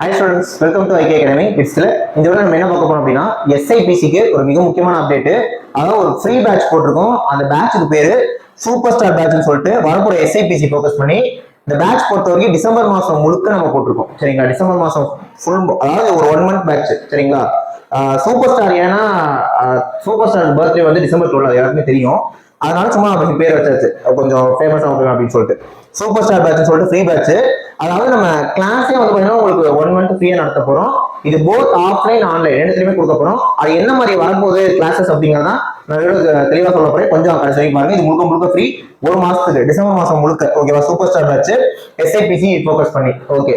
Hi students, welcome to IK academy கிட்ஸ்ல. இந்த விட நம்ம என்ன பார்க்க போறோம் அப்படின்னா, எஸ்ஐபிசிக்கு ஒரு மிக முக்கியமான அப்டேட். அதாவது ஒரு ஃப்ரீ பேட்ச் போட்டிருக்கோம். அந்த பேட்சுக்கு பேரு சூப்பர் ஸ்டார் பேட்ச்னு சொல்லிட்டு வரப்போற எஸ்ஐபிசி ஃபோக்கஸ் பண்ணி இந்த பேட்ச் பொறுத்த வரைக்கும் டிசம்பர் மாசம் முழுக்க நம்ம போட்டிருக்கோம். சரிங்களா? டிசம்பர் மாசம் ஃபுல், அதாவது ஒரு 1 month பேட்ச். சரிங்களா? சூப்பர் ஸ்டார் ஏன்னா சூப்பர் ஸ்டார் பர்த்டே வந்து டிசம்பர் 12, எல்லாருக்குமே தெரியும். அதனால சும்மா அப்படி பேர் வச்சாச்சு, கொஞ்சம் ஃபேமஸ் ஆகும் அப்படின்னு சொல்லிட்டு சூப்பர் ஸ்டார் பேட்ச் சொல்லிட்டு ஃப்ரீ பேட்ச். அதாவது நம்ம கிளாஸே வந்து பாத்தீங்கன்னா உங்களுக்கு 1 month ஃப்ரீயா நடத்த போறோம். இது போத் ஆஃப்லைன் ஆன்லைன் ரெண்டுத்துலயுமே கொடுக்க போறோம். அது என்ன மாதிரி வரப்போகுது கிளாஸஸ் அப்படிங்கிறதா நான் தெளிவா சொல்ல போறேன். கொஞ்சம் கடைசி பாருங்க. இது முழுக்க ஃப்ரீ 1 மாசத்துக்கு, டிசம்பர் மாசம் முழுக்க. ஓகேவா? Super star batch SIPC focus பண்ணி. ஓகே,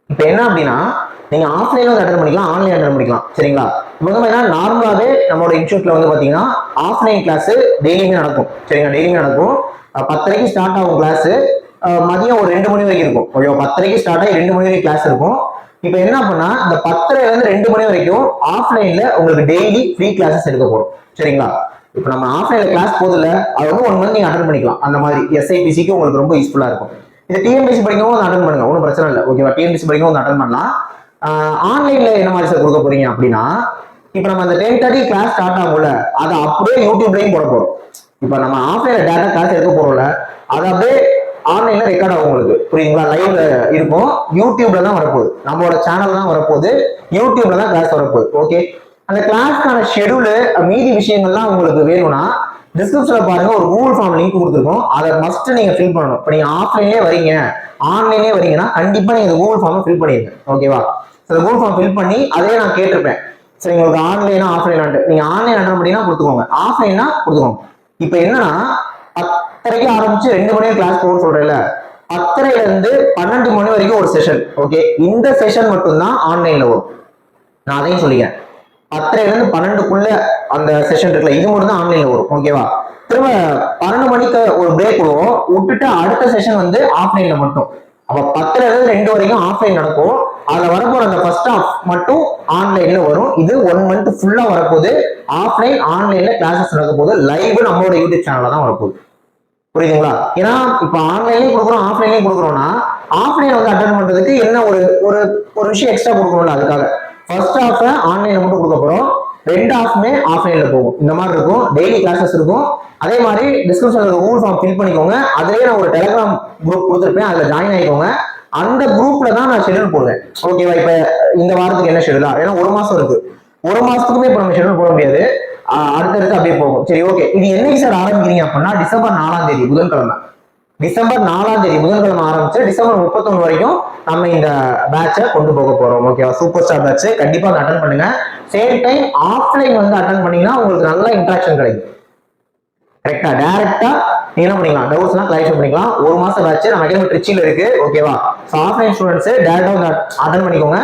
இப்போ என்ன அப்படின்னா, நீங்க ஆஃப்லைன்ல வந்து அட்டன் பண்ணிக்கலாம், ஆன்லைன் அட்டன் பண்ணிக்கலாம். சரிங்களா? இப்போ வந்து நார்மலாவே நம்மளோட இன்ஸ்டியூட்ல வந்து பாத்தீங்கன்னா ஆஃப்லைன் கிளாஸ் டெய்லியுமே நடக்கும். சரிங்களா? டெய்லியுமே நடக்கும். 10:30 ஸ்டார்ட் ஆகும் கிளாஸ். மதியம் ஒரு 2 மணி வரைக்கும் இருக்கும். ஓகே, 10:30 ஸ்டார்ட் ஆகி 2 மணி வரைக்கும் கிளாஸ் இருக்கும். இப்போ என்ன பண்ணா, இந்த 10:30 இருந்து 2 மணி வரைக்கும் ஆஃப்லைன்ல உங்களுக்கு டெய்லி ஃப்ரீ கிளாஸஸ் எடுக்க போறோம். சரிங்களா? இப்போ நம்ம ஆஃப்லைன்ல கிளாஸ் போதில்ல, அது வந்து 1 month நீங்க அட்டன் பண்ணிக்கலாம். அந்த மாதிரி எஸ்ஐபிசிக்கு உங்களுக்கு ரொம்ப யூஸ்ஃபுல்லா இருக்கும். இது டிஎன்பிசி படிக்கவும் வந்து அட்டன் பண்ணுங்க, ஒன்றும் பிரச்சனை இல்லை. ஓகேவா? டிஎன்பிசி படிக்கவும் வந்து அட்டன் பண்ணலாம். ஆன்லைன்ல என்ன மாதிரி சார் கொடுக்க போறீங்க அப்படின்னா, இப்போ நம்ம அந்த 10:30 கிளாஸ் ஸ்டார்ட் ஆகும்ல, அதை அப்படியே யூடியூப்லயும் போட போறோம். இப்போ நம்ம ஆஃப்லைன்ல டேரக்டா கிளாஸ் எடுக்க போறோம்ல, அதை அப்படியே ஆன்லைன்ல ரெக்கார்ட் ஆகும். உங்களுக்கு புரியுங்களா? லைவ்ல இருக்கும், யூடியூப்ல தான் வரப்போகுது. நம்மளோட சேனல் தான் வரப்போகுது, யூடியூப்ல தான் கிளாஸ் வரப்போகுது. ஓகே, அந்த கிளாஸ்க்கான ஷெடியூல் மீதி விஷயங்கள்லாம் உங்களுக்கு வேணும்னா டிஸ்கிரிப்ஷன்ல பாருங்க, ஒரு கூகுள் ஃபார்ம் லிங்க் கொடுத்துருக்கோம். அதை மஸ்ட் நீங்க ஃபில் பண்ணணும். இப்போ நீங்க ஆஃப்லைன்லேயே வரீங்க, ஆன்லைன்லேயே வரீங்கன்னா கண்டிப்பா நீங்க கூகுள் ஃபார்ம் ஃபில் பண்ணிருங்க. ஓகேவா? கூகுள் ஃபார்ம் ஃபில் பண்ணி அதே நான் கேட்டிருப்பேன். சரி, உங்களுக்கு ஆன்லைனா ஆஃப்லைனான்ட்டு, நீங்க ஆன்லைன் அட்டன் பண்ணினா கொடுத்துக்கோங்க, ஆஃப்லைனா கொடுத்துக்கோங்க. இப்போ என்னன்னா 10:30 ஆரம்பிச்சு 2 மணி கிளாஸ் போக சொல்றேன்ல, 10:30 இருந்து 12 மணி வரைக்கும் ஒரு செஷன். ஓகே, இந்த செஷன் மட்டும்தான் ஆன்லைன்ல வரும். நான் அதையும் சொல்லிக்கிறேன். 10:30 இருந்து 12க்குள்ள அந்த செஷன் இருக்குல்ல, இது மட்டும் தான் ஆன்லைன்ல வரும். ஓகேவா? திரும்ப 12 மணிக்கு ஒரு பிரேக் விடுவோம், விட்டுட்டு அடுத்த செஷன் வந்து ஆஃப்லைன்ல மட்டும். அப்ப 10:30 இருந்து 2 வரைக்கும் ஆஃப்லைன் நடக்கும். அதுல வரப்போற அந்த ஃபர்ஸ்ட் ஹாஃப் மட்டும் ஆன்லைன்ல வரும். இது 1 month ஃபுல்லா வரப்போகுது. ஆஃப்லைன் ஆன்லைன்ல கிளாஸஸ் நடக்க போகுது. லைவ் நம்மளோட யூடியூப் சேனல்ல தான் வரப்போகுது. புரியுதுங்களா? ஏன்னா இப்ப ஆன்லைன்லயும் கொடுக்குறோம், ஆஃப்லைன்லயும் கொடுக்குறோம்னா, ஆஃப்லைன் வந்து அட்டன் பண்றதுக்கு என்ன ஒரு ஒரு விஷயம் எக்ஸ்ட்ரா கொடுக்கணும்ல, அதுக்காக ஃபர்ஸ்ட் ஹாஃப் ஆன்லைன்ல மட்டும் கொடுக்க போறோம், 2 ஹாஃப்மே ஆஃப்லைன்ல போகும். இந்த மாதிரி இருக்கும், டெய்லி கிளாஸஸ் இருக்கும். அதே மாதிரி டிஸ்கிரிப்ஷன்ல கூகுள் ஃபார்ம் ஃபில் பண்ணிக்கோங்க. அதுலயே நான் ஒரு டெலிகிராம் குரூப் கொடுத்துருப்பேன், அதுல ஜாயின் ஆகிக்கோங்க. அந்த குரூப்ல தான் நான் ஷெடியூல் போடுவேன். ஓகேவா? இப்ப இந்த வாரத்துக்கு என்ன ஷெடியூலா, ஏன்னா 1 மாசம் இருக்கு, 1 மாசத்துக்குமே இப்ப நம்ம ஷெடியூல் போட முடியாது, அடுத்தடுத்து அப்படியே போகும். சரி, ஓகே. இது என்னைக்கு சார் ஆரம்பிக்கிறீங்க அப்படின்னா, டிசம்பர் 4ஆம் தேதி புதன்கிழமை. டிசம்பர் 4ஆம் தேதி புதன்கிழமை ஆரம்பிச்சு டிசம்பர் 31 வரைக்கும் நம்ம இந்த பேட்சை கொண்டு போக போறோம். ஓகேவா? சூப்பர் ஸ்டார் பேட்ச் கண்டிப்பா அட்டன் பண்ணுங்க. சேம் டைம் ஆஃப்லைன் வந்து அட்டன் பண்ணீங்கன்னா உங்களுக்கு நல்ல இன்ட்ராக்ஷன் கிடைக்கும். கரெக்டா? டைரக்டா நீங்க என்ன பண்ணிக்கலாம், டவுட்ஸ் எல்லாம் கிளாரிஃபை பண்ணிக்கலாம். 1 மாசம் பேட்ச் நம்ம அகாடமி ட்ரிச்சில இருக்கு. ஓகேவா? ஆஃப்லைன் ஸ்டூடெண்ட்ஸ் டைரக்டா அட்டன் பண்ணிக்கோங்க.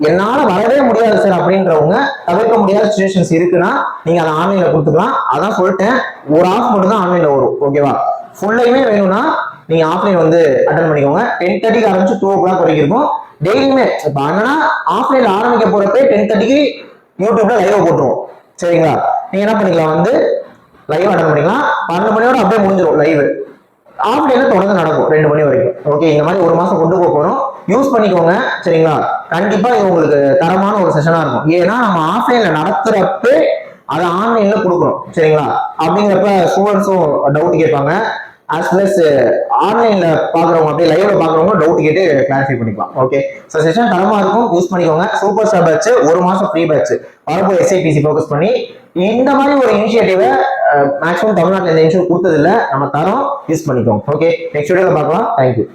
என்னால வரவே முடியாது சார் அப்படின்றவங்க, தவிர்க்க முடியாத சிச்சுவேஷன்ஸ் இருக்குன்னா நீங்க அதை ஆன்லைன்ல கொடுத்துக்கலாம். அதான் சொல்லிட்டேன், ஒரு ஆஃப் மட்டும் தான் ஆன்லைன்ல வரும். ஓகேவா? ஃபுல்லையுமே வேணும்னா நீங்க ஆஃப்லைன் வந்து அட்டன் பண்ணிக்கோங்க. 10:30 ஆரம்பிச்சு 2 o'clock வரைக்கும் இருக்கும் டெய்லியுமே. இப்ப என்னன்னா ஆஃப்லைன்ல ஆரம்பிக்க போறப்ப 10:30 யூடியூப்ல லைவ் போட்டுருவோம். சரிங்களா? நீங்க என்ன பண்ணிக்கலாம், வந்து லைவ் அட்டன் பண்ணிக்கலாம். 12 மணியோட அப்படியே முடிஞ்சிடும் லைவ். ஆஃப்லைன்ல தொடர்ந்து நடக்கும் 2 மணி வரைக்கும். ஓகே, இந்த மாதிரி 1 மாசம் கொண்டு போக போறோம். யூஸ் பண்ணிக்கோங்க. சரிங்களா? கண்டிப்பா இது உங்களுக்கு தரமான ஒரு செஷனா இருக்கும். ஏன்னா நம்ம ஆஃப்லைன்ல நடத்துறப்ப அதை ஆன்லைன்ல கொடுக்குறோம். சரிங்களா? அப்படிங்கிறப்ப ஸ்டூடெண்ட்ஸும் டவுட் கேட்பாங்க, as well as ஆன்லைன்ல பாக்குறவங்க, அப்படியே லைவ்ல பாக்குறவங்க டவுட் கேட்டு கிளாரிஃபை பண்ணிக்கலாம். ஓகே, சோ செஷன் தரமா இருக்கும், யூஸ் பண்ணிக்கோங்க. சூப்பர் ஸ்டார் பேட்ச் 1 மாசம் ஃப்ரீ பேட்ச் வரப்போ எஸ்ஐபிசி ஃபோக்கஸ் பண்ணி இந்த மாதிரி ஒரு இனிஷியேட்டிவை மேக்ஸிமம் தமிழ்நாட்டில் இந்த இனிஷியேட்டிவ் கொடுத்தது இல்லை, நம்ம தரோம், யூஸ் பண்ணிக்கோங்க. ஓகே, நெக்ஸ்ட் வீடியோல பார்க்கலாம். தேங்க்யூ.